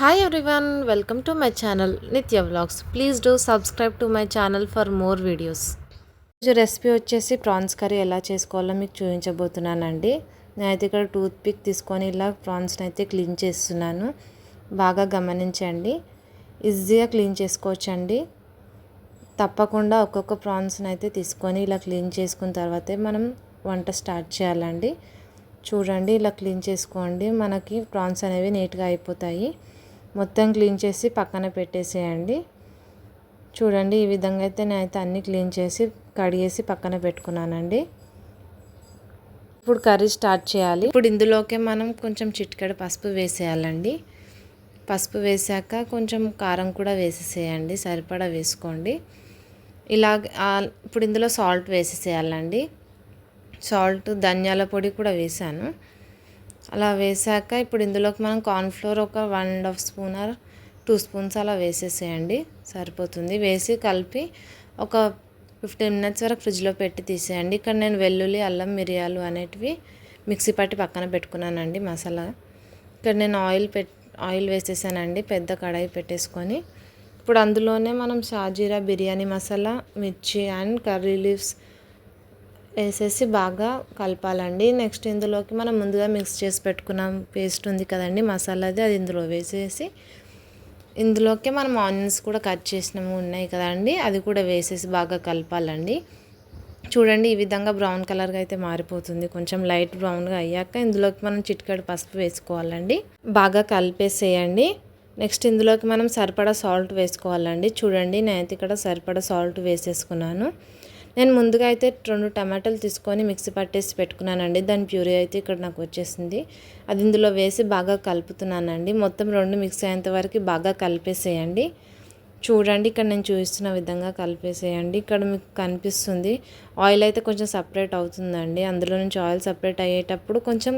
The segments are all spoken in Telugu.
Hi everyone, welcome to my channel Nitya Vlogs. Please do subscribe to my channel for more videos. ఈరోజు రెసిపీ వచ్చేసి ప్రాన్స్ కర్రీ ఎలా చేసుకోవాలో మీకు చూపించబోతున్నానండి. నేనైతే ఇక్కడ టూత్ పిక్ తీసుకొని ఇలా ప్రాన్స్ని అయితే క్లీన్ చేస్తున్నాను. బాగా గమనించండి, ఈజీగా క్లీన్ చేసుకోవచ్చండి. తప్పకుండా ఒక్కొక్క ప్రాన్స్ని అయితే తీసుకొని ఇలా క్లీన్ చేసుకున్న తర్వాతే మనం వంట స్టార్ట్ చేయాలండి. చూడండి, ఇలా క్లీన్ చేసుకోండి, మనకి ప్రాన్స్ అనేవి నీట్గా అయిపోతాయి. మొత్తం క్లీన్ చేసి పక్కన పెట్టేసేయండి. చూడండి, ఈ విధంగా అయితే నేనైతే అన్నీ క్లీన్ చేసి కడిగేసి పక్కన పెట్టుకున్నానండి. ఇప్పుడు కర్రీ స్టార్ట్ చేయాలి. ఇప్పుడు ఇందులోకే మనం కొంచెం చిటికెడు పసుపు వేసేయాలండి. పసుపు వేసాక కొంచెం కారం కూడా వేసేసేయండి, సరిపడా వేసుకోండి. ఇప్పుడు ఇందులో సాల్ట్ వేసేసేయాలండి. సాల్ట్, ధనియాల పొడి కూడా వేసాను. అలా వేసాక ఇప్పుడు ఇందులోకి మనం కార్న్ఫ్లోర్ ఒక 1.5 స్పూన్ ఆర్ 2 స్పూన్స్ అలా వేసేసేయండి, సరిపోతుంది. వేసి కలిపి ఒక 15 మినిట్స్ వరకు ఫ్రిడ్జ్లో పెట్టి తీసేయండి. ఇక్కడ నేను వెల్లుల్లి, అల్లం, మిరియాలు అనేటివి మిక్సీ పట్టి పక్కన పెట్టుకున్నానండి మసాలా. ఇక్కడ నేను ఆయిల్ వేసేసానండి, పెద్ద కడాయి పెట్టేసుకొని. ఇప్పుడు అందులోనే మనం షాజీరా, బిర్యానీ మసాలా, మిర్చి అండ్ కర్రీ లీవ్స్ వేసేసి బాగా కలపాలండి. నెక్స్ట్ ఇందులోకి మనం ముందుగా మిక్స్ చేసి పెట్టుకున్నాం పేస్ట్ ఉంది కదండి మసాలాది, అది ఇందులో వేసేసి ఇందులోకి మనం ఆనియన్స్ కూడా కట్ చేసినవి ఉన్నాయి కదండి, అది కూడా వేసేసి బాగా కలపాలండి. చూడండి, ఈ విధంగా బ్రౌన్ కలర్గా అయితే మారిపోతుంది. కొంచెం లైట్ బ్రౌన్గా అయ్యాక ఇందులోకి మనం చిటికెడు పసుపు వేసుకోవాలండి. బాగా కలిపేసేయండి. నెక్స్ట్ ఇందులోకి మనం సరిపడా సాల్ట్ వేసుకోవాలండి. చూడండి, నేనైతే ఇక్కడ సరిపడా సాల్ట్ వేసేసుకున్నాను. నేను ముందుగా అయితే 2 టమాటాలు తీసుకొని మిక్సీ పట్టేసి పెట్టుకున్నానండి. దాని ప్యూరీ అయితే ఇక్కడ నాకు వచ్చేసింది. అది ఇందులో వేసి బాగా కలుపుతున్నానండి. మొత్తం 2 మిక్స్ అయ్యేంత వరకు బాగా కలిపేసేయండి. చూడండి, ఇక్కడ నేను చూపిస్తున్న విధంగా కలిపేసేయండి. ఇక్కడ మీకు కనిపిస్తుంది ఆయిల్ అయితే కొంచెం సపరేట్ అవుతుందండి. అందులో నుంచి ఆయిల్ సపరేట్ అయ్యేటప్పుడు కొంచెం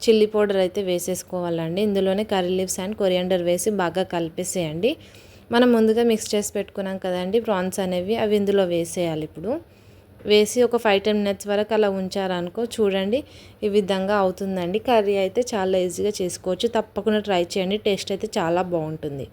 చిల్లీ పౌడర్ అయితే వేసేసుకోవాలండి. ఇందులోనే కర్రీ లీవ్స్ అండ్ కొరియాండర్ వేసి బాగా కలిపేసేయండి. మనం ముందుగా మిక్స్ చేసి పెట్టుకున్నాం కదండి ప్రాన్స్ అనేవి, అవి ఇందులో వేసేయాలి. ఇప్పుడు వేసి ఒక 5-10 మినిట్స్ వరకు అలా ఉంచారనుకో, చూడండి ఈ విధంగా అవుతుందండి. కర్రీ అయితే చాలా ఈజీగా చేసుకోవచ్చు. తప్పకుండా ట్రై చేయండి, టేస్ట్ అయితే చాలా బాగుంటుంది.